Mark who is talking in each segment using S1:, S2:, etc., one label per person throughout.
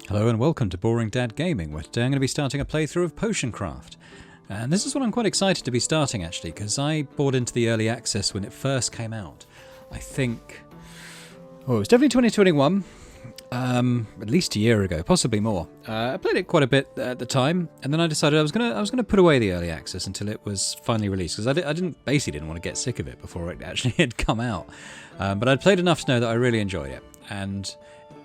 S1: Hello and welcome to Boring Dad Gaming, where today I'm going to be starting a playthrough of Potion Craft. And this is what I'm quite excited to be starting actually, because I bought into the early access when it first came out. I think... oh, it was definitely 2021, at least a year ago, possibly more. I played it quite a bit at the time, and then I decided I was gonna put away the early access until it was finally released, because I didn't want to get sick of it before it actually had come out. But I'd played enough to know that I really enjoyed it, and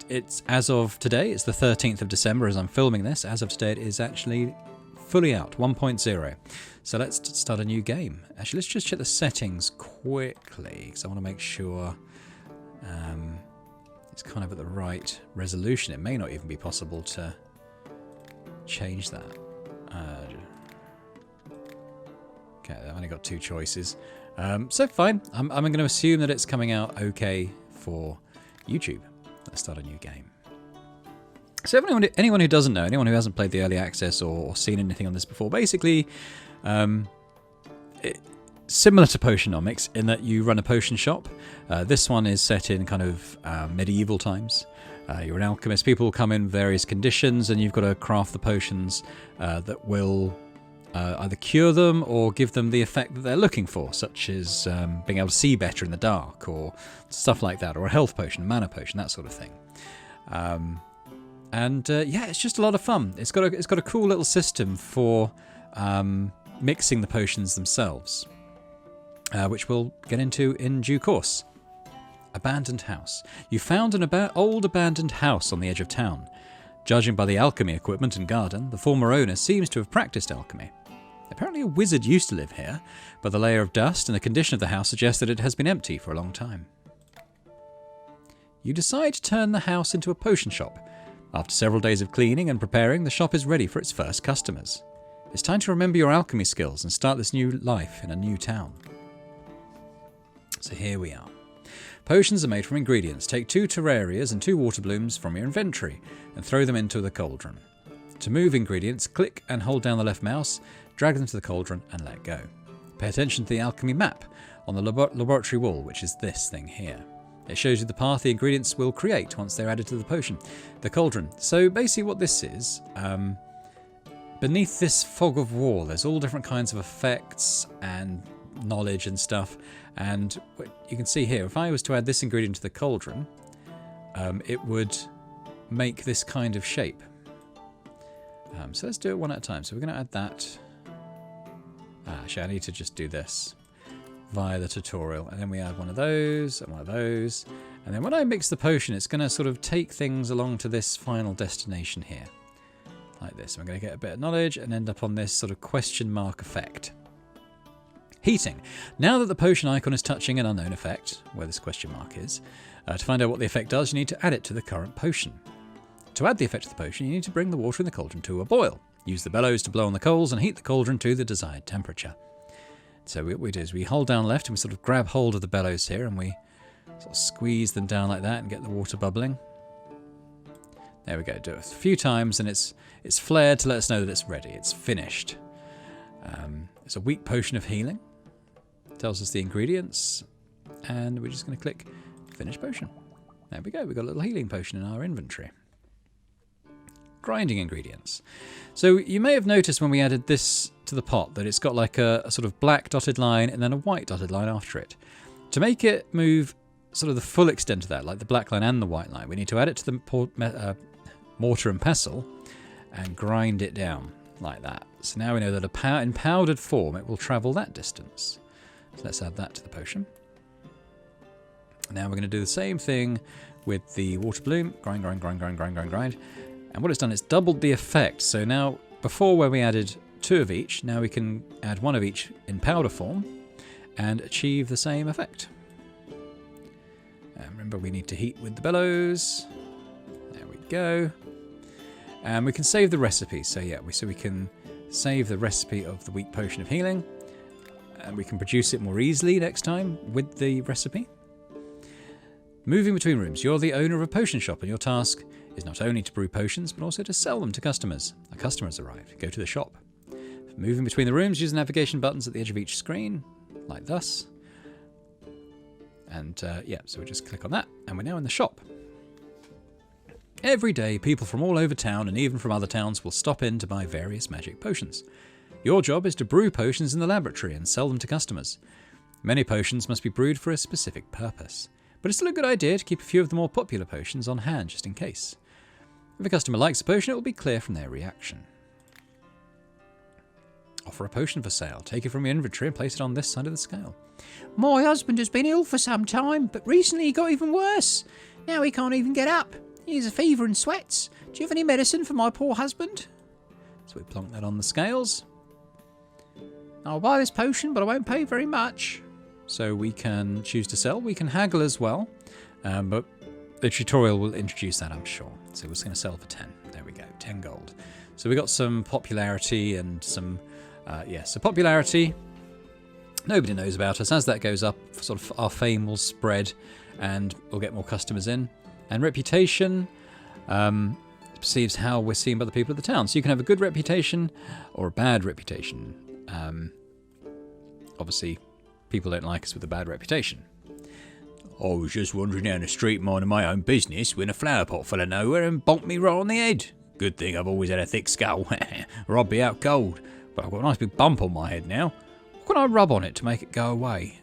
S1: it's as of today, it's the 13th of December as I'm filming this. As of today, it is actually fully out, 1.0. So let's start a new game. Actually, let's just check the settings quickly, because I want to make sure it's kind of at the right resolution. It may not even be possible to change that. Okay, I've only got two choices. So fine, I'm going to assume that it's coming out okay for YouTube. Let's start a new game. So anyone who doesn't know, anyone who hasn't played the early access or seen anything on this before, basically similar to Potionomics in that you run a potion shop. This one is set in kind of medieval times. You're an alchemist. People come in various conditions and you've got to craft the potions that will either cure them or give them the effect that they're looking for, such as being able to see better in the dark or stuff like that, or a health potion, mana potion, that sort of thing. Yeah, it's just a lot of fun. It's got a cool little system for mixing the potions themselves, which we'll get into in due course. Abandoned house. You found an old abandoned house on the edge of town. Judging by the alchemy equipment and garden, the former owner seems to have practiced alchemy. Apparently a wizard used to live here, but the layer of dust and the condition of the house suggest that it has been empty for a long time. You decide to turn the house into a potion shop. After several days of cleaning and preparing, the shop is ready for its first customers. It's time to remember your alchemy skills and start this new life in a new town. So here we are. Potions are made from ingredients. Take 2 terrarias and 2 water blooms from your inventory and throw them into the cauldron. To move ingredients, click and hold down the left mouse, drag them to the cauldron and let go. Pay attention to the alchemy map on the laboratory wall, which is this thing here. It shows you the path the ingredients will create once they're added to the potion. The cauldron. So basically what this is, beneath this fog of war, there's all different kinds of effects and knowledge and stuff, and you can see here, if I was to add this ingredient to the cauldron, it would make this kind of shape. So let's do it one at a time. So we're going to add that. Actually, I need to just do this via the tutorial, and then we add one of those and one of those, and then when I mix the potion, it's going to sort of take things along to this final destination here, like this. I'm going to get a bit of knowledge and end up on this sort of question mark effect. Heating. Now that the potion icon is touching an unknown effect, where this question mark is, to find out what the effect does, you need to add it to the current potion. To add the effect to the potion, you need to bring the water in the cauldron to a boil. Use the bellows to blow on the coals and heat the cauldron to the desired temperature. So what we do is we hold down left and we sort of grab hold of the bellows here and we sort of squeeze them down like that and get the water bubbling. There we go. Do it a few times and it's flared to let us know that it's ready. It's finished. It's a weak potion of healing. Tells us the ingredients, and we're just going to click Finish Potion. There we go, we've got a little healing potion in our inventory. Grinding ingredients. So you may have noticed when we added this to the pot that it's got like a sort of black dotted line and then a white dotted line after it. To make it move sort of the full extent of that, like the black line and the white line, we need to add it to the mortar and pestle and grind it down like that. So now we know that in powdered form it will travel that distance. So let's add that to the potion. Now we're going to do the same thing with the water bloom. Grind, grind, grind, grind, grind, grind, grind. And what it's done is doubled the effect. So now, before where we added 2 of each, now we can add 1 of each in powder form and achieve the same effect. And remember, we need to heat with the bellows. There we go. And we can save the recipe. So yeah, we can save the recipe of the weak potion of healing. And we can produce it more easily next time with the recipe. Moving between rooms. You're the owner of a potion shop and your task is not only to brew potions but also to sell them to customers. A customer has arrived. Go to the shop. Moving between the rooms, use the navigation buttons at the edge of each screen, like thus. And yeah, so we just click on that and we're now in the shop. Every day, people from all over town and even from other towns will stop in to buy various magic potions. Your job is to brew potions in the laboratory and sell them to customers. Many potions must be brewed for a specific purpose, but it's still a good idea to keep a few of the more popular potions on hand just in case. If a customer likes a potion, it will be clear from their reaction. Offer a potion for sale. Take it from your inventory and place it on this side of the scale.
S2: My husband has been ill for some time, but recently he got even worse. Now he can't even get up. He has a fever and sweats. Do you have any medicine for my poor husband?
S1: So we plonk that on the scales.
S2: I'll buy this potion, but I won't pay very much.
S1: So we can choose to sell. We can haggle as well, but the tutorial will introduce that, I'm sure. So we're just going to sell for 10. There we go, 10 gold. So we got some popularity and some, so popularity. Nobody knows about us. As that goes up, sort of our fame will spread and we'll get more customers in. And reputation perceives how we're seen by the people of the town. So you can have a good reputation or a bad reputation. Obviously, people don't like us with a bad reputation. I was just wandering down the street minding my own business when a flower pot fell out of nowhere and bonked me right on the head. Good thing I've always had a thick skull, or I'd be out cold. But I've got a nice big bump on my head now. What can I rub on it to make it go away?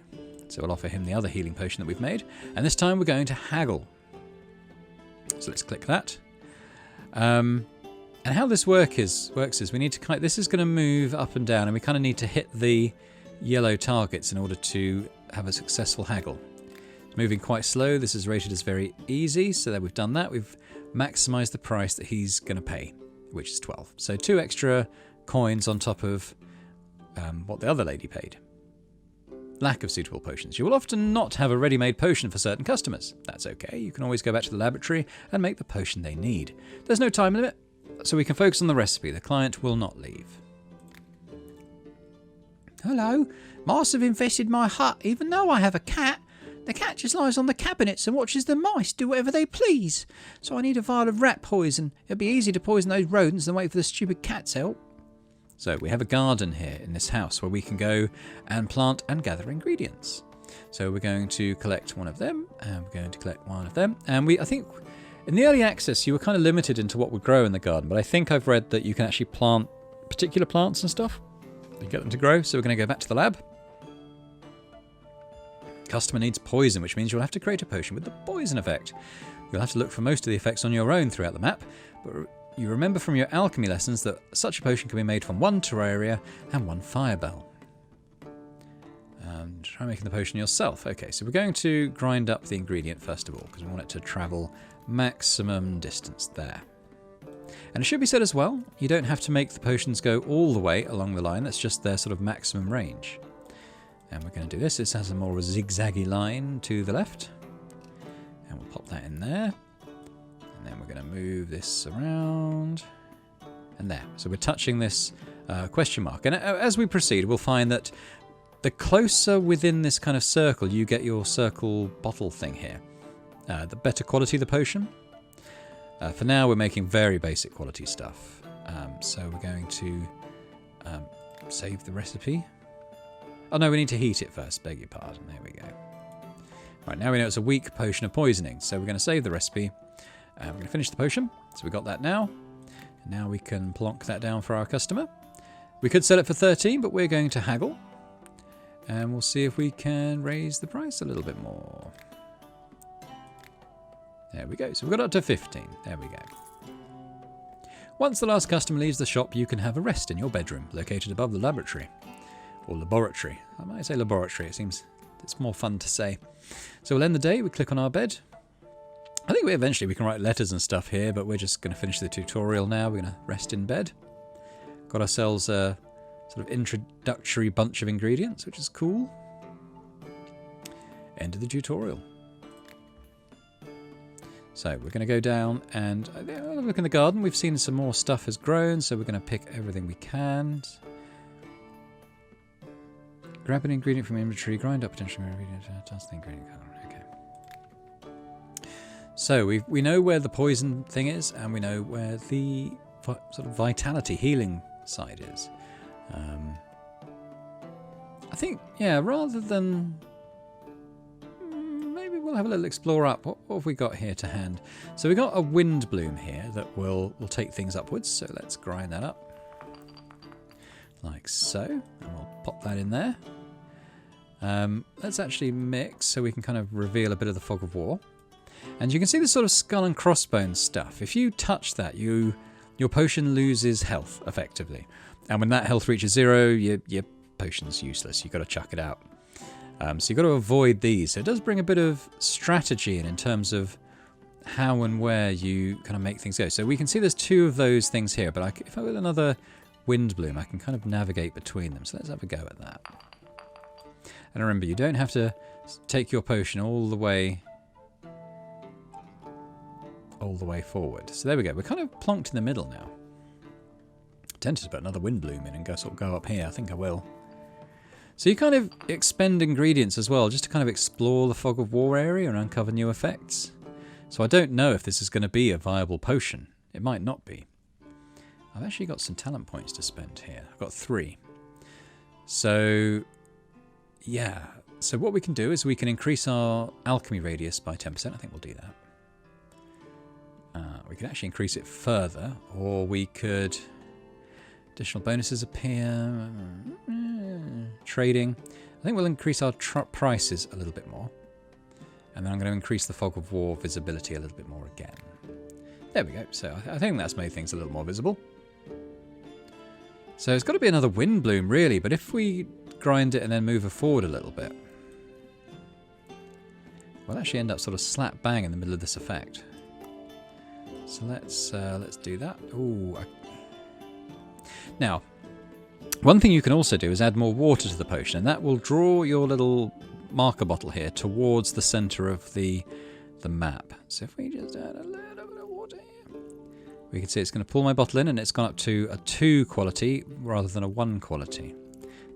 S1: So we'll offer him the other healing potion that we've made. And this time we're going to haggle. So let's click that. And how this works is we need to this is going to move up and down, and we kind of need to hit the yellow targets in order to have a successful haggle. It's moving quite slow. This is rated as very easy, so that we've done that. We've maximised the price that he's going to pay, which is 12. So 2 extra coins on top of what the other lady paid. Lack of suitable potions. You will often not have a ready-made potion for certain customers. That's okay. You can always go back to the laboratory and make the potion they need. There's no time limit, so we can focus on the recipe. The client will not leave.
S2: Hello. Mice have infested my hut, even though I have a cat. The cat just lies on the cabinets and watches the mice do whatever they please. So I need a vial of rat poison. It'll be easy to poison those rodents than wait for the stupid cat's help.
S1: So we have a garden here in this house where we can go and plant and gather ingredients. So we're going to collect one of them, and we're going to collect one of them. And I think in the early access you were kind of limited into what would grow in the garden, but I think I've read that you can actually plant particular plants and stuff and get them to grow. So we're going to go back to the lab. Customer needs poison, which means you'll have to create a potion with the poison effect. You'll have to look for most of the effects on your own throughout the map, but you remember from your alchemy lessons that such a potion can be made from 1 terraria and 1 firebell. And try making the potion yourself. Okay, so we're going to grind up the ingredient first of all, because we want it to travel maximum distance there. And it should be said as well, you don't have to make the potions go all the way along the line, that's just their sort of maximum range. And we're going to do this. This has a more zigzaggy line to the left. And we'll pop that in there. And then we're going to move this around. And there. So we're touching this question mark. And as we proceed, we'll find that the closer within this kind of circle you get your circle bottle thing here, the better quality the potion. For now, we're making very basic quality stuff. So we're going to save the recipe. Oh no, we need to heat it first, beg your pardon. There we go. Right, now we know it's a weak potion of poisoning, so we're going to save the recipe. We're going to finish the potion, so we've got that now. And now we can plonk that down for our customer. We could sell it for 13, but we're going to haggle. And we'll see if we can raise the price a little bit more. There we go, so we've got up to 15. There we go. Once the last customer leaves the shop, you can have a rest in your bedroom, located above the laboratory. Or laboratory. I might say laboratory, it seems it's more fun to say. So we'll end the day, we click on our bed. I think eventually we can write letters and stuff here, but we're just going to finish the tutorial now. We're going to rest in bed. Got ourselves a sort of introductory bunch of ingredients, which is cool. End of the tutorial. So we're going to go down and look in the garden. We've seen some more stuff has grown, so we're going to pick everything we can. Grab an ingredient from inventory, grind up potential ingredient, toss the ingredient color. Okay. So we know where the poison thing is, and we know where the sort of vitality healing side is. I think, yeah, rather than maybe we'll have a little explore up. What have we got here to hand? So we got a wind bloom here that will take things upwards. So let's grind that up. Like so. And we'll pop that in there. Let's actually mix so we can kind of reveal a bit of the fog of war. And you can see the sort of skull and crossbones stuff. If you touch that, your potion loses health, effectively. And when that health reaches 0, your potion's useless. You've got to chuck it out. So you've got to avoid these. So it does bring a bit of strategy in terms of how and where you kind of make things go. So we can see there's 2 of those things here. But if I with another wind bloom, I can kind of navigate between them. So let's have a go at that. And remember, you don't have to take your potion all the way forward. So there we go. We're kind of plonked in the middle now. I'm tempted to put another wind bloom in and go up here. I think I will. So you kind of expend ingredients as well, just to kind of explore the fog of war area and uncover new effects. So I don't know if this is going to be a viable potion. It might not be. I've actually got some talent points to spend here. I've got 3. So yeah. So what we can do is we can increase our alchemy radius by 10%. I think we'll do that. We can actually increase it further, or we could... Additional bonuses appear. Trading. I think we'll increase our prices a little bit more. And then I'm going to increase the fog of war visibility a little bit more again. There we go. So I think that's made things a little more visible. So it's got to be another wind bloom, really. But if we grind it and then move it forward a little bit, we'll actually end up sort of slap bang in the middle of this effect. So let's do that. Ooh. Now, one thing you can also do is add more water to the potion, and that will draw your little marker bottle here towards the center of the map. So if we just add a little bit of water here, we can see it's going to pull my bottle in, and it's gone up to a 2 quality rather than a 1 quality.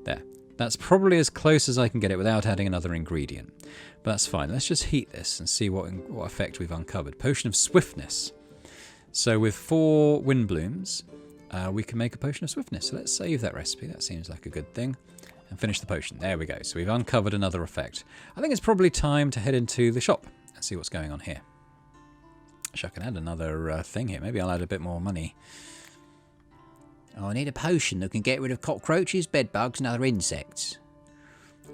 S1: There. That's probably as close as I can get it without adding another ingredient. But that's fine. Let's just heat this and see what effect we've uncovered. Potion of Swiftness. So with 4 wind blooms, we can make a potion of swiftness. So let's save that recipe. That seems like a good thing. And finish the potion. There we go. So we've uncovered another effect. I think it's probably time to head into the shop and see what's going on here. Actually, I can add another thing here. Maybe I'll add a bit more money.
S2: Oh, I need a potion that can get rid of cockroaches, bedbugs and other insects.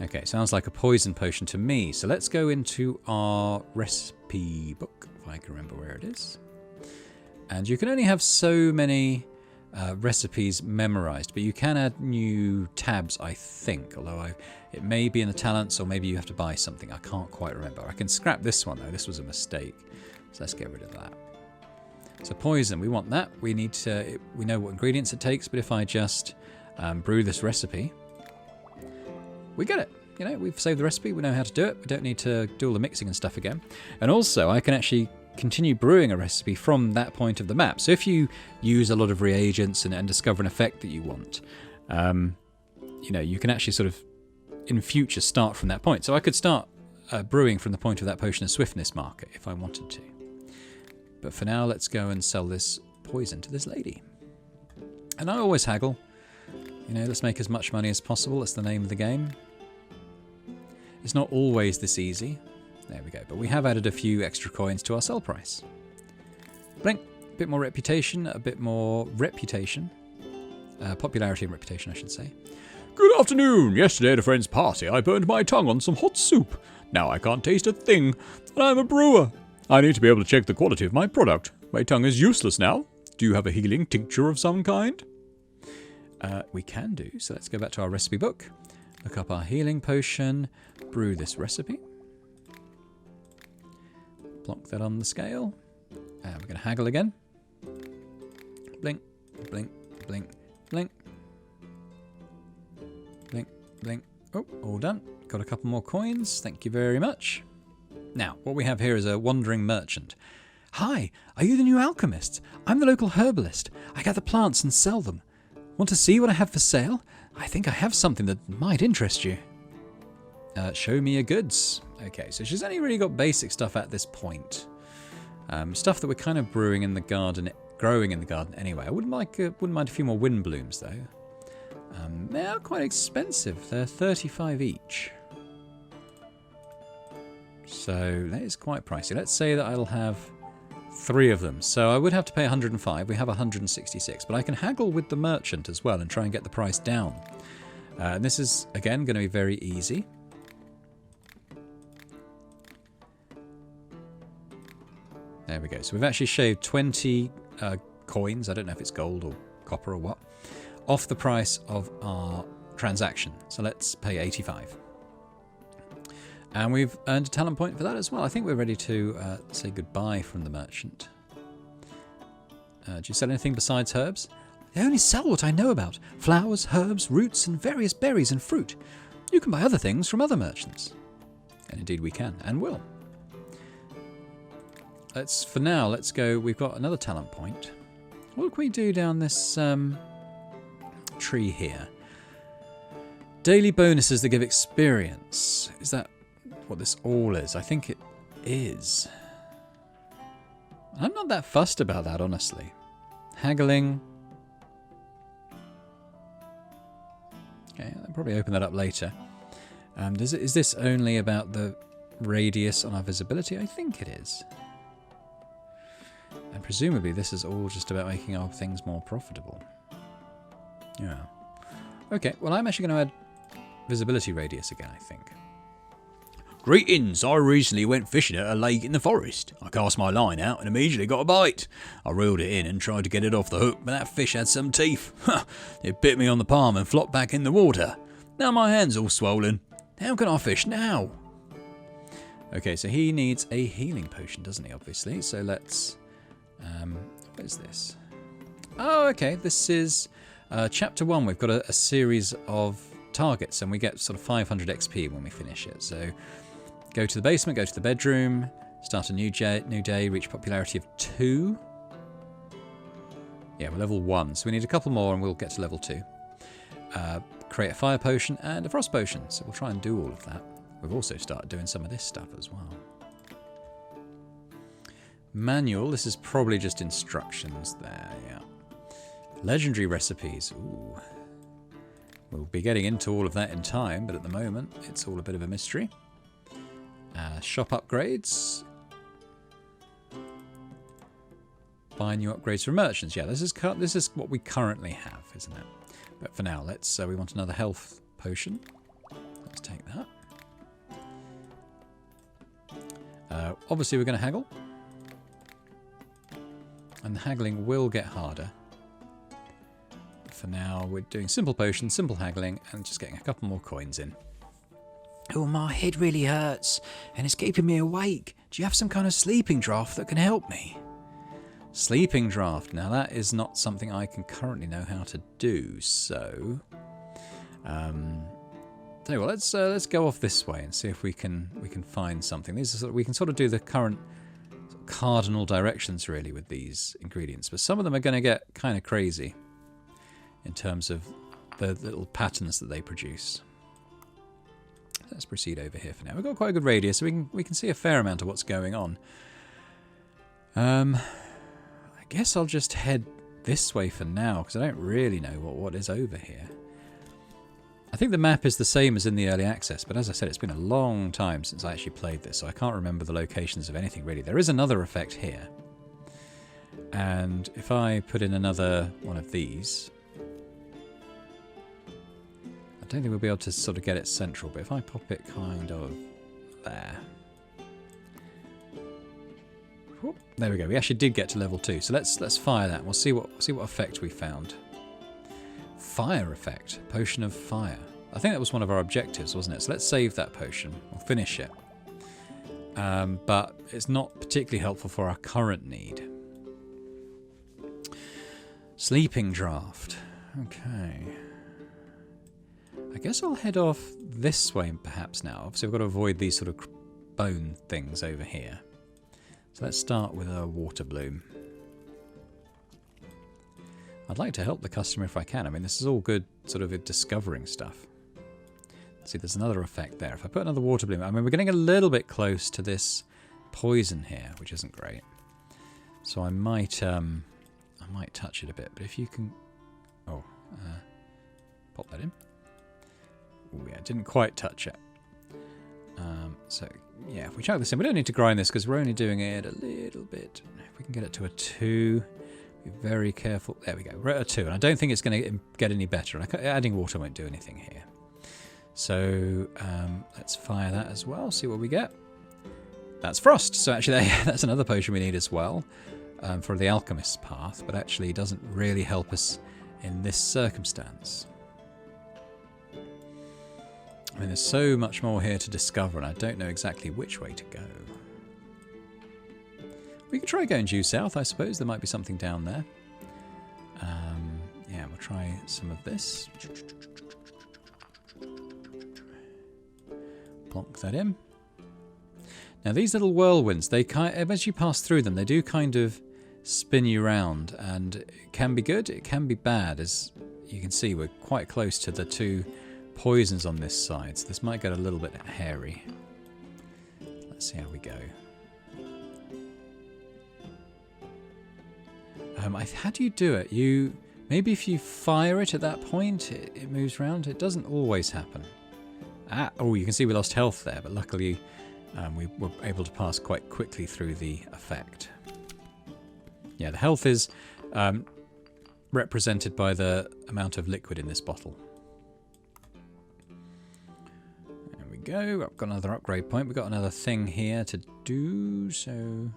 S1: Okay, sounds like a poison potion to me. So let's go into our recipe book, if I can remember where it is. And you can only have so many recipes memorized, but you can add new tabs, I think, although it may be in the talents, or maybe you have to buy something. I can't quite remember. I can scrap this one, though. This was a mistake. So let's get rid of that. So poison, we want that. We need to, we know what ingredients it takes, but if I just brew this recipe, we get it. You know, we've saved the recipe. We know how to do it. We don't need to do all the mixing and stuff again. And also, I can actually continue brewing a recipe from that point of the map. So if you use a lot of reagents and discover an effect that you want, you know, you can actually sort of, in future, start from that point. So I could start brewing from the point of that potion of swiftness marker if I wanted to. But for now, let's go and sell this poison to this lady. And I always haggle. You know, let's make as much money as possible. That's the name of the game. It's not always this easy. There we go. But we have added a few extra coins to our sell price. Blink. A bit more reputation. A bit more reputation. Popularity and reputation, I should say.
S3: Good afternoon. Yesterday at a friend's party, I burned my tongue on some hot soup. Now I can't taste a thing, and I'm a brewer. I need to be able to check the quality of my product. My tongue is useless now. Do you have a healing tincture of some kind?
S1: We can do. So let's go back to our recipe book. Look up our healing potion. Brew this recipe. Block that on the scale. And we're going to haggle again. Blink, blink, blink, blink. Blink, blink. Oh, all done. Got a couple more coins. Thank you very much. Now, what we have here is a wandering merchant. Hi, are you the new alchemist? I'm the local herbalist. I gather plants and sell them. Want to see what I have for sale? I think I have something that might interest you. Show me your goods. Okay, so she's only really got basic stuff at this point. Stuff that we're kind of brewing in the garden, growing in the garden anyway. I wouldn't mind a few more wind blooms though. They are quite expensive. They're 35 each. So that is quite pricey. Let's say that I'll have 3 of them. So I would have to pay 105. We have 166. But I can haggle with the merchant as well and try and get the price down. And this is, again, going to be very easy. There we go. So we've actually shaved 20 coins. I don't know if it's gold or copper or what. Off the price of our transaction. So let's pay 85. And we've earned a talent point for that as well. I think we're ready to say goodbye from the merchant. Do you sell anything besides herbs?
S2: They only sell what I know about. Flowers, herbs, roots, and various berries and fruit. You can buy other things from other merchants.
S1: And indeed we can, and will. For now, let's go. We've got another talent point. What can we do down this tree here? Daily bonuses that give experience. Is that what this all is? I think it is. I'm not that fussed about that, honestly. Haggling. Okay, I'll probably open that up later. Is this only about the radius on our visibility? I think it is. And presumably this is all just about making our things more profitable. Yeah. Okay, well I'm actually going to add visibility radius again, I think.
S3: Greetings, I recently went fishing at a lake in the forest. I cast my line out and immediately got a bite. I reeled it in and tried to get it off the hook, but that fish had some teeth. It bit me on the palm and flopped back in the water. Now my hand's all swollen. How can I fish now?
S1: Okay, so he needs a healing potion, doesn't he, obviously? So let's... what is this? Oh, okay, this is Chapter 1. We've got a series of targets, and we get sort of 500 XP when we finish it. So go to the basement, go to the bedroom, start a new day, reach popularity of 2. Yeah, we're level 1, so we need a couple more and we'll get to level 2. Create a fire potion and a frost potion, so we'll try and do all of that. We've also started doing some of this stuff as well. Manual, this is probably just instructions there, yeah. Legendary recipes, ooh. We'll be getting into all of that in time, but at the moment it's all a bit of a mystery. Shop upgrades. Buy new upgrades from merchants. Yeah, this is what we currently have, isn't it? But for now, we want another health potion. Let's take that. Obviously, we're going to haggle. And the haggling will get harder. For now, we're doing simple potions, simple haggling, and just getting a couple more coins in.
S2: Oh, my head really hurts, and it's keeping me awake. Do you have some kind of sleeping draught that can help me?
S1: Sleeping draught. Now, that is not something I can currently know how to do, so... tell you what, let's go off this way and see if we can find something. We can sort of do the current cardinal directions, really, with these ingredients, but some of them are going to get kind of crazy in terms of the little patterns that they produce. Let's proceed over here for now. We've got quite a good radius, so we can see a fair amount of what's going on. I guess I'll just head this way for now, because I don't really know what is over here. I think the map is the same as in the early access, but as I said, it's been a long time since I actually played this, so I can't remember the locations of anything really. There is another effect here. And if I put in another one of these... I don't think we'll be able to sort of get it central, but if I pop it kind of there. Whoop, there we go. We actually did get to level 2, so let's fire that. We'll see what effect we found. Fire effect. Potion of fire. I think that was one of our objectives, wasn't it? So let's save that potion. We'll finish it. But it's not particularly helpful for our current need. Sleeping draft. Okay. I guess I'll head off this way perhaps now. Obviously, I've got to avoid these sort of bone things over here. So let's start with a water bloom. I'd like to help the customer if I can. I mean, this is all good sort of discovering stuff. See, there's another effect there. If I put another water bloom... I mean, we're getting a little bit close to this poison here, which isn't great. So I might touch it a bit. But if you can... Oh, pop that in. Oh, yeah, didn't quite touch it. So, yeah, if we chuck this in, we don't need to grind this because we're only doing it a little bit. If we can get it to a 2, be very careful. There we go. We're at a 2, and I don't think it's going to get any better. Adding water won't do anything here. So, let's fire that as well, see what we get. That's frost. So actually, that's another potion we need as well for the alchemist's path, but actually doesn't really help us in this circumstance. I mean, there's so much more here to discover, and I don't know exactly which way to go. We could try going due south, I suppose. There might be something down there. Yeah, we'll try some of this. Plonk that in. Now, these little whirlwinds, as you pass through them, they do kind of spin you round, and it can be good, it can be bad. As you can see, we're quite close to the 2 poisons on this side, so this might get a little bit hairy. Let's see how we go. How do you do it? Maybe if you fire it at that point, it moves around. It doesn't always happen. Oh, you can see we lost health there, but luckily we were able to pass quite quickly through the effect. Yeah, the health is represented by the amount of liquid in this bottle. There we go. I've got another upgrade point. We've got another thing here to do, so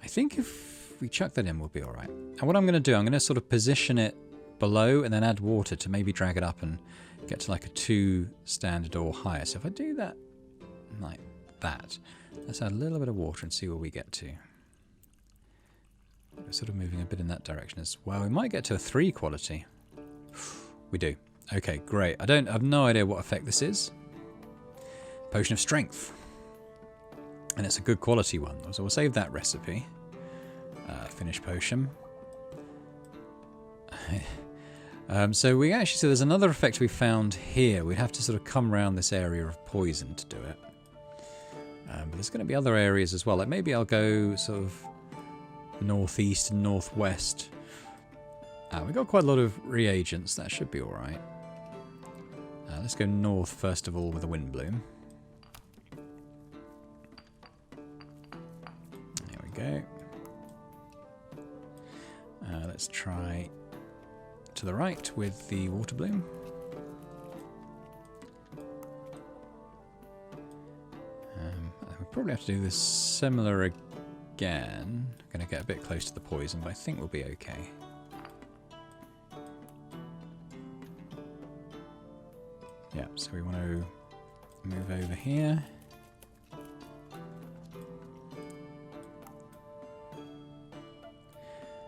S1: I think if we chuck that in, we'll be all right. And what I'm going to do, I'm going to sort of position it below and then add water to maybe drag it up and get to like a 2 standard or higher. So if I do that like that, let's add a little bit of water and see where we get to. We're sort of moving a bit in that direction as well. We might get to a 3 quality. We do. Okay, great. I have no idea what effect this is. Potion of Strength. And it's a good quality one. So we'll save that recipe. Finish potion. So we actually, so there's another effect we found here. We'd have to sort of come around this area of poison to do it. But there's going to be other areas as well. Like maybe I'll go sort of northeast and northwest. We've got quite a lot of reagents. That should be alright. Let's go north first of all with a wind bloom. There we go. Let's try to the right with the water bloom. We probably have to do this similar again. I'm going to get a bit close to the poison, but I think we'll be okay. Yeah, so we want to move over here.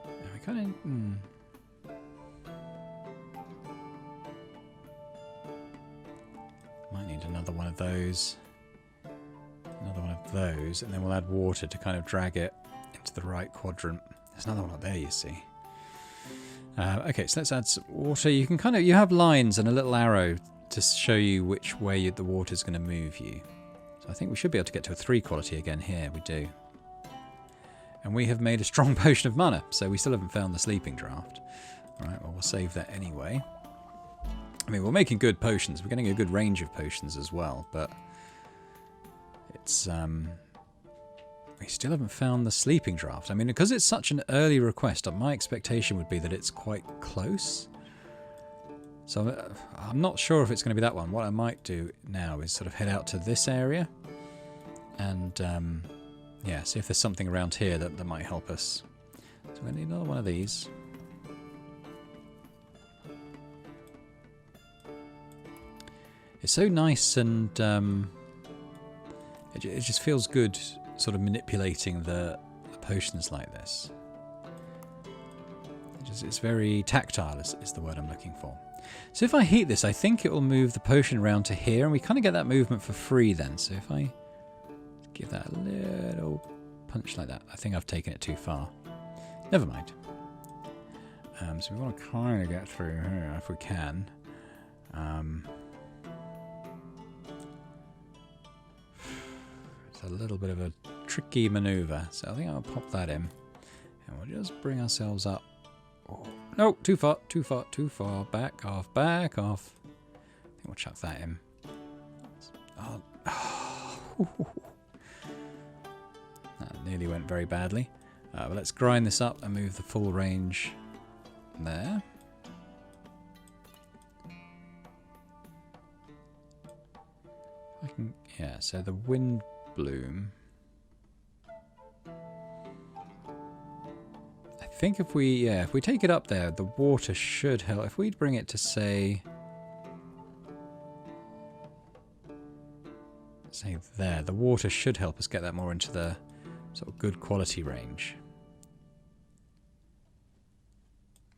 S1: And we kind of... Might need another one of those. Another one of those, and then we'll add water to kind of drag it into the right quadrant. There's another one up there, you see. Okay, so let's add some water. You can you have lines and a little arrow to show you which way the water's going to move you. So I think we should be able to get to a 3 quality again here. We do. And we have made a strong potion of mana, so we still haven't found the sleeping draft. Alright, well, we'll save that anyway. I mean, we're making good potions. We're getting a good range of potions as well, but it's... we still haven't found the sleeping draft. I mean, because it's such an early request, my expectation would be that it's quite close. So I'm not sure if it's going to be that one. What I might do now is sort of head out to this area and, yeah, see if there's something around here that might help us. So we need another one of these. It's so nice and it just feels good sort of manipulating the potions like this. It's very tactile is the word I'm looking for. So if I heat this, I think it will move the potion around to here, and we kind of get that movement for free then. So if I give that a little punch like that, I think I've taken it too far. Never mind. So we want to kind of get through here if we can. It's a little bit of a tricky maneuver, so I think I'll pop that in, and we'll just bring ourselves up. Oh, no, too far, too far, too far. Back off, back off. I think we'll chuck that in. Oh, That nearly went very badly. But let's grind this up and move the full range there. Yeah, so the wind bloom. I think if we take it up there, the water should help. If we bring it to say there, the water should help us get that more into the sort of good quality range.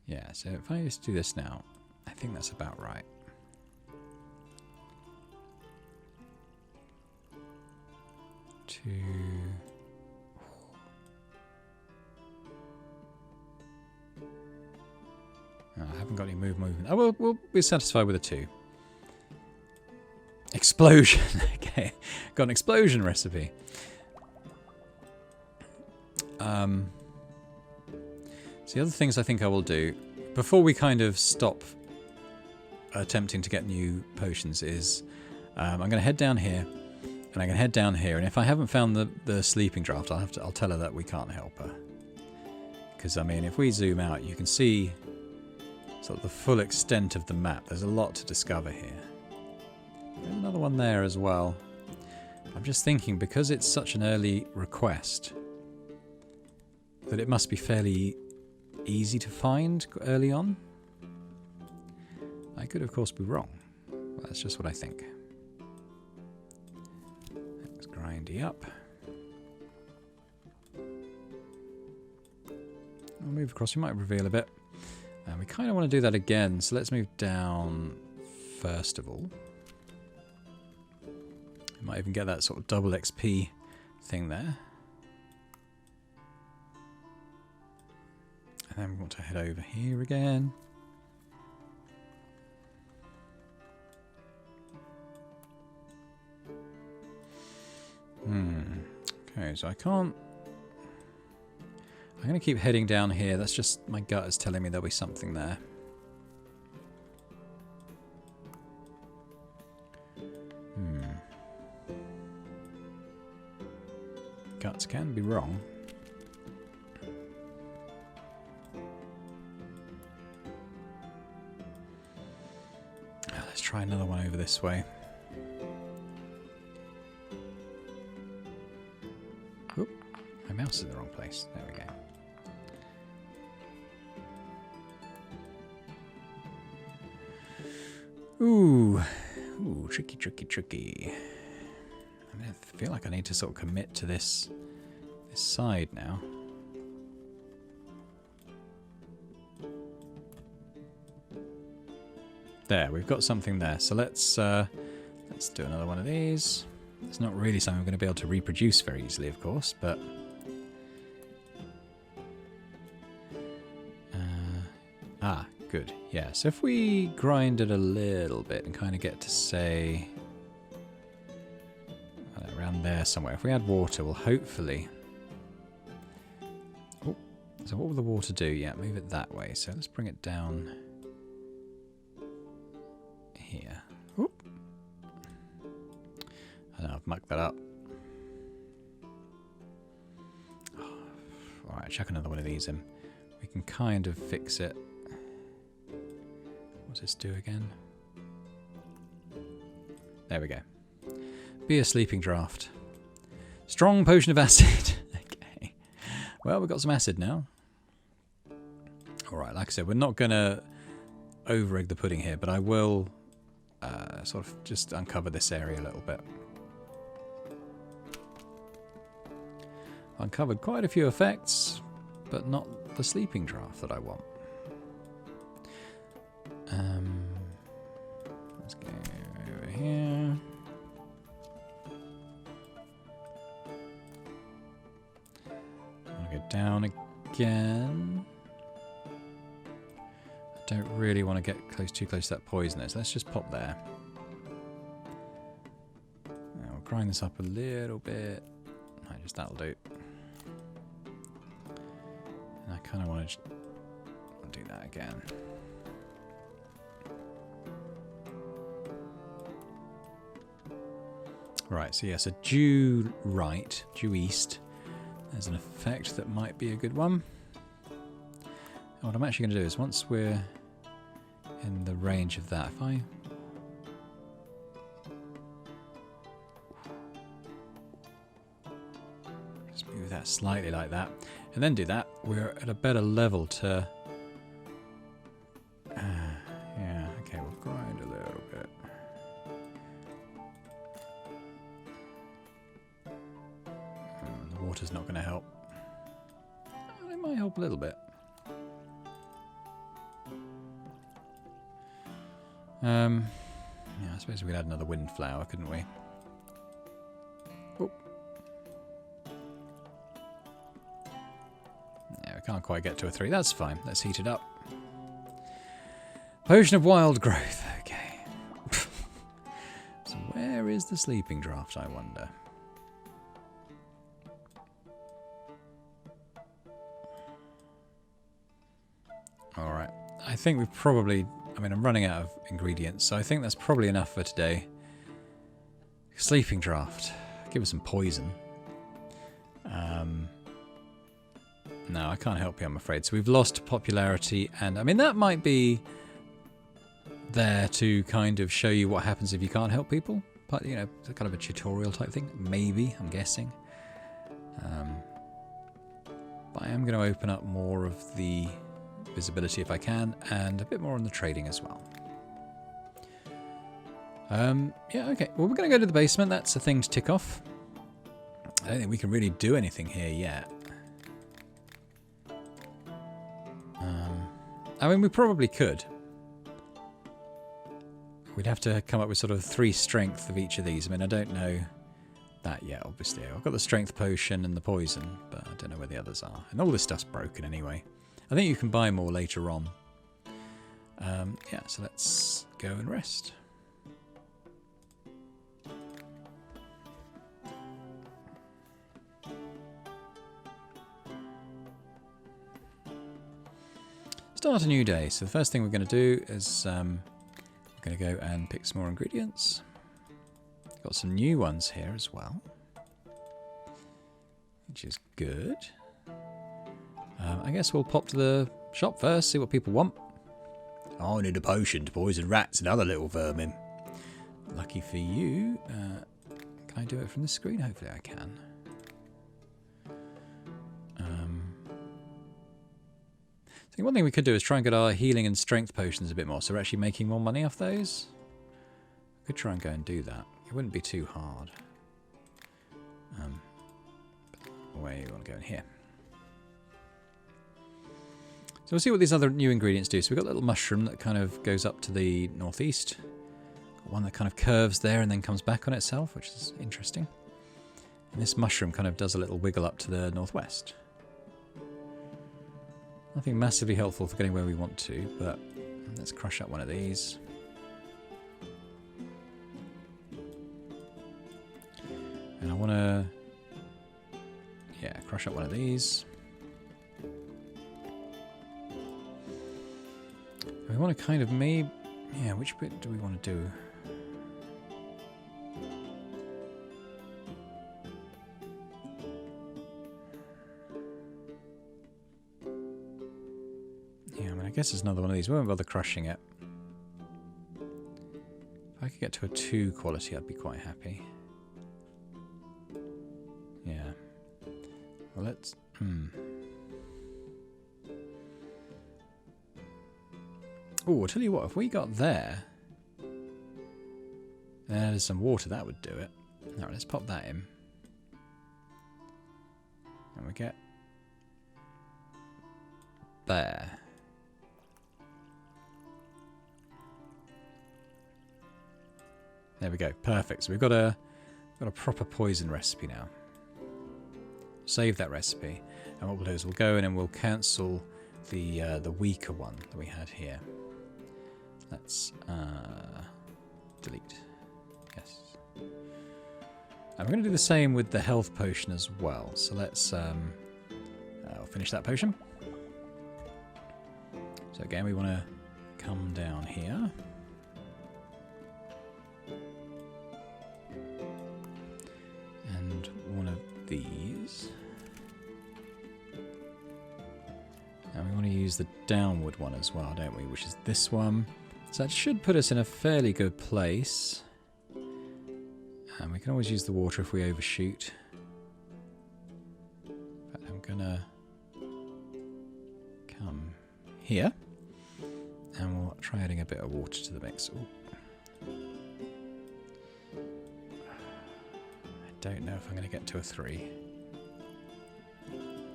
S1: Yeah, so if I just do this now, I think that's about right. Oh, I haven't got any movement. Oh, we'll be satisfied with a 2. Explosion. Okay, got an explosion recipe. So the other things I think I will do before we kind of stop attempting to get new potions is I'm going to head down here. And I can head down here, and if I haven't found the sleeping draft, I'll tell her that we can't help her. Because I mean, if we zoom out, you can see sort of the full extent of the map. There's a lot to discover here. There's another one there as well. I'm just thinking, because it's such an early request, that it must be fairly easy to find early on. I could, of course, be wrong. But that's just what I think. Grindy up. I'll move across. We might reveal a bit. And we kind of want to do that again, so let's move down first of all. We might even get that sort of double XP thing there. And then we want to head over here again. Okay, so I can't... I'm going to keep heading down here. That's just my gut is telling me there'll be something there. Guts can be wrong. Let's try another one over this way. Oop, my mouse is in the wrong place. There we go. Ooh, tricky, tricky, tricky. I mean, I feel like I need to sort of commit to this side now. There, we've got something there. So let's do another one of these. It's not really something I'm going to be able to reproduce very easily, of course, but good. Yeah, so if we grind it a little bit and kind of get to, say, around there somewhere. If we add water, we'll hopefully... Oh, so what will the water do? Yeah, move it that way. So let's bring it down here. Oop. I know, I've mucked that up. Oh, alright, chuck another one of these in. We can kind of fix it. What does this do again? There we go. Be a sleeping draught. Strong potion of acid. Okay. Well, we've got some acid now. Alright, like I said, we're not going to over-egg the pudding here, but I will sort of just uncover this area a little bit. Uncovered quite a few effects, but not the sleeping draft that I want. Let's go over here. I'll go down again. I don't really want to get too close to that poisonous. Let's just pop there. Now we'll grind this up a little bit. No, just that'll do. And I kind of want to do that again. Right, so yes, a due right, due east. There's an effect that might be a good one. And what I'm actually going to do is once we're in the range of that, if I... just move that slightly like that, and then do that, we're at a better level to... yeah, okay, we'll grind a little bit. The water's not going to help. It might help a little bit. Yeah, I suppose we could add another windflower, couldn't we? Oh. Yeah, we can't quite get to a 3. That's fine. Let's heat it up. Potion of wild growth. Okay. So where is the sleeping draught, I wonder? Alright. I think we've probably... I mean, I'm running out of ingredients, so I think that's probably enough for today. Sleeping draft. Give us some poison. No, I can't help you, I'm afraid. So we've lost popularity, and I mean, that might be there to kind of show you what happens if you can't help people. But, you know, kind of a tutorial type thing. Maybe, I'm guessing. But I am going to open up more of the visibility if I can, and a bit more on the trading as well. Yeah, okay. Well, we're going to go to the basement. That's a thing to tick off. I don't think we can really do anything here yet. I mean, we probably could. We'd have to come up with sort of 3 strength of each of these. I mean, I don't know that yet, obviously. I've got the strength potion and the poison, but I don't know where the others are. And all this stuff's broken anyway. I think you can buy more later on. Yeah, so let's go and rest. Start a new day. So the first thing we're going to do is we're going to go and pick some more ingredients. Got some new ones here as well, which is good. I guess we'll pop to the shop first, see what people want. Oh, I need a potion to poison rats and other little vermin. Lucky for you. Can I do it from the screen? Hopefully I can. So one thing we could do is try and get our healing and strength potions a bit more, so we're actually making more money off those. We could try and go and do that. It wouldn't be too hard. Where you want to go in here. So we'll see what these other new ingredients do. So we've got a little mushroom that kind of goes up to the northeast. Got one that kind of curves there and then comes back on itself, which is interesting. And this mushroom kind of does a little wiggle up to the northwest. Nothing massively helpful for getting where we want to, but let's crush up one of these. And I want to, yeah, crush up one of these. We want to kind of maybe, yeah, which bit do we want to do? Yeah, I mean, I guess there's another one of these. We won't bother crushing it. If I could get to a 2 quality, I'd be quite happy. Yeah. Well, let's... Oh, I'll tell you what, if we got there... There's some water, that would do it. Alright, let's pop that in. And we get... there. There we go, perfect. So we've got a proper poison recipe now. Save that recipe, and what we'll do is we'll go in and we'll cancel the weaker one that we had here. Let's delete. Yes. And we're going to do the same with the health potion as well. So let's I'll finish that potion. So again, we want to come down here. use the downward one as well, don't we? Which is this one. So that should put us in a fairly good place. And we can always use the water if we overshoot. But I'm gonna come here. And we'll try adding a bit of water to the mix. Ooh. I don't know if I'm going to get to a 3.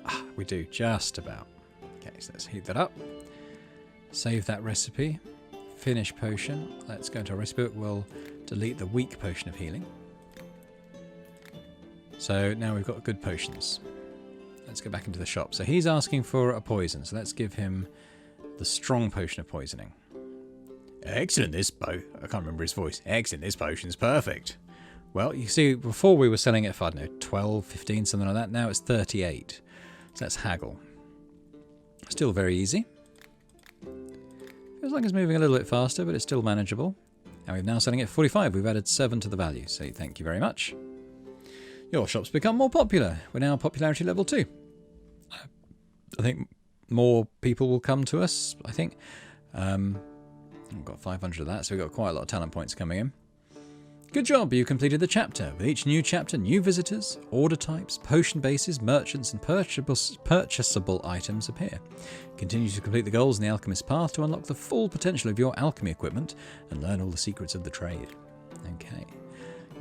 S1: Ah, we do, just about. Okay, so let's heat that up. Save that recipe. Finish potion. Let's go into our recipe book. We'll delete the weak potion of healing. So now we've got good potions. Let's go back into the shop. So he's asking for a poison, so let's give him the strong potion of poisoning. Excellent, I can't remember his voice. Excellent, this potion's perfect. Well, you see, before we were selling it for, I don't know, 12, 15, something like that. Now it's 38. So let's haggle. Still very easy. Feels like it's moving a little bit faster, but it's still manageable. And we're now selling it for 45. We've added 7 to the value, so thank you very much. Your shop's become more popular. We're now popularity level 2. I think more people will come to us, I think. I've got 500 of that, so we've got quite a lot of talent points coming in. Good job, you completed the chapter. With each new chapter, new visitors, order types, potion bases, merchants, and purchasable items appear. Continue to complete the goals in the Alchemist's Path to unlock the full potential of your alchemy equipment and learn all the secrets of the trade. Okay.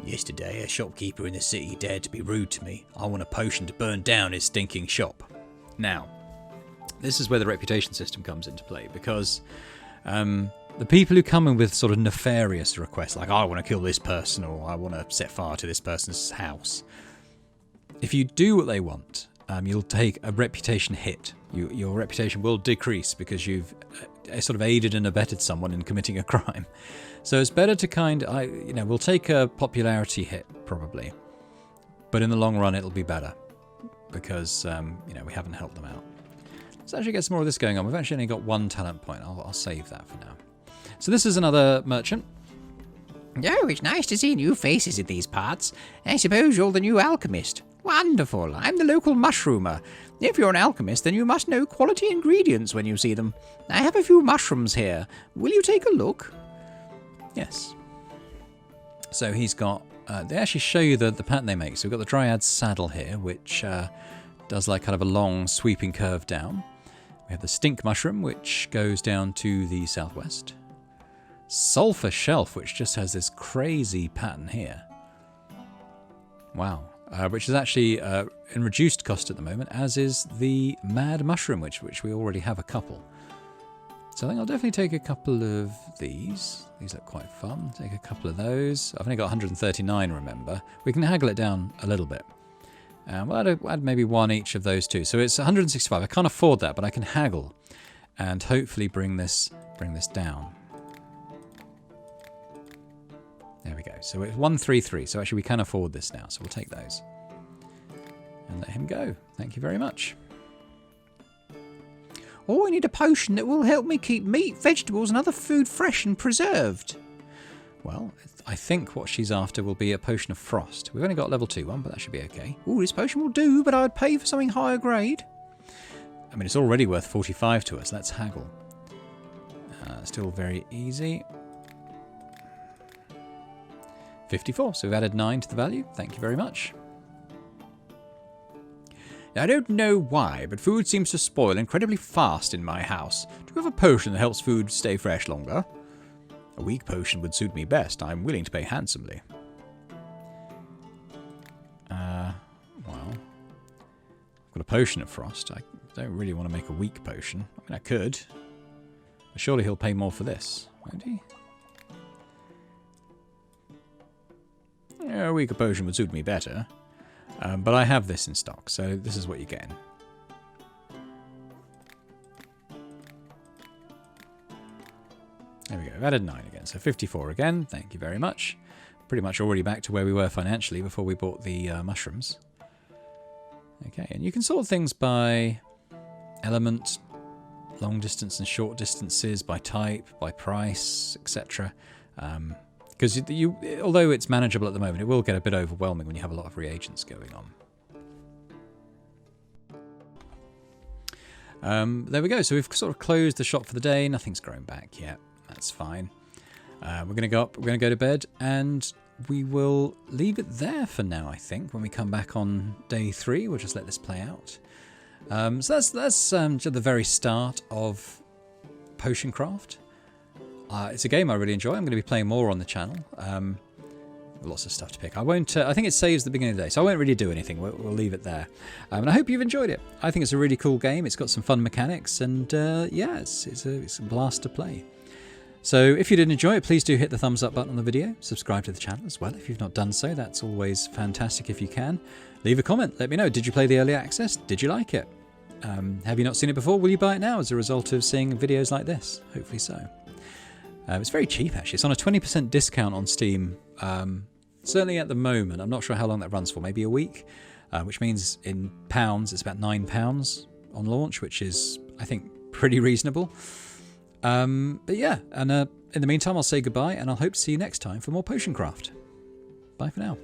S1: Yesterday, a shopkeeper in the city dared to be rude to me. I want a potion to burn down his stinking shop. Now, this is where the reputation system comes into play, because the people who come in with sort of nefarious requests, like I want to kill this person or I want to set fire to this person's house, if you do what they want, you'll take a reputation hit. Your reputation will decrease because you've sort of aided and abetted someone in committing a crime. So it's better to we'll take a popularity hit probably, but in the long run it'll be better because we haven't helped them out. Let's actually get some more of this going on. We've actually only got 1 talent point. I'll save that for now. So this is another merchant.
S2: Oh, it's nice to see new faces in these parts. I suppose you're the new alchemist. Wonderful. I'm the local mushroomer. If you're an alchemist, then you must know quality ingredients when you see them. I have a few mushrooms here. Will you take a look?
S1: Yes. So he's got... they actually show you the pattern they make. So we've got the Dryad's saddle here, which does like kind of a long sweeping curve down. We have the stink mushroom, which goes down to the southwest. Sulfur shelf, which just has this crazy pattern here. Wow. Which is actually in reduced cost at the moment, as is the mad mushroom, which we already have a couple. So I think I'll definitely take a couple of these. These look quite fun. Take a couple of those. I've only got 139, remember. We can haggle it down a little bit. We'll add maybe 1 each of those 2. So it's 165. I can't afford that, but I can haggle and hopefully bring this down. There we go. So it's 133. So actually we can afford this now. So we'll take those. And let him go. Thank you very much.
S2: Oh, I need a potion that will help me keep meat, vegetables and other food fresh and preserved.
S1: Well, I think what she's after will be a potion of frost. We've only got level 2 one, but that should be okay.
S2: Oh, this potion will do, but I'd pay for something higher grade.
S1: I mean, it's already worth 45 to us. Let's haggle. Still very easy. 54. So we've added 9 to the value. Thank you very much. I don't know why, but food seems to spoil incredibly fast in my house. Do you have a potion that helps food stay fresh longer? A weak potion would suit me best. I'm willing to pay handsomely. Well, I've got a potion of frost. I don't really want to make a weak potion. I mean, I could. But surely he'll pay more for this, won't he? Yeah, a weaker potion would suit me better. But I have this in stock, so this is what you're getting. There we go, I've added 9 again, so 54 again, thank you very much. Pretty much already back to where we were financially before we bought the mushrooms. Okay, and you can sort things by element, long distance and short distances, by type, by price, etc. Because although it's manageable at the moment, it will get a bit overwhelming when you have a lot of reagents going on. There we go. So we've sort of closed the shop for the day. Nothing's grown back yet. That's fine. We're going to go up. We're going to go to bed, and we will leave it there for now. I think when we come back on day 3, we'll just let this play out. So that's just the very start of Potion Craft. It's a game I really enjoy. I'm going to be playing more on the channel. Lots of stuff to pick. I won't. I think it saves the beginning of the day, so I won't really do anything. We'll leave it there. And I hope you've enjoyed it. I think it's a really cool game. It's got some fun mechanics, and yeah, it's a blast to play. So if you did enjoy it, please do hit the thumbs up button on the video. Subscribe to the channel as well if you've not done so. That's always fantastic if you can. Leave a comment. Let me know. Did you play the early access? Did you like it? Have you not seen it before? Will you buy it now as a result of seeing videos like this? Hopefully so. It's very cheap, actually. It's on a 20% discount on Steam. Certainly at the moment. I'm not sure how long that runs for. Maybe a week, which means in pounds, it's about £9 on launch, which is, I think, pretty reasonable. But yeah, and in the meantime, I'll say goodbye, and I'll hope to see you next time for more Potion Craft. Bye for now.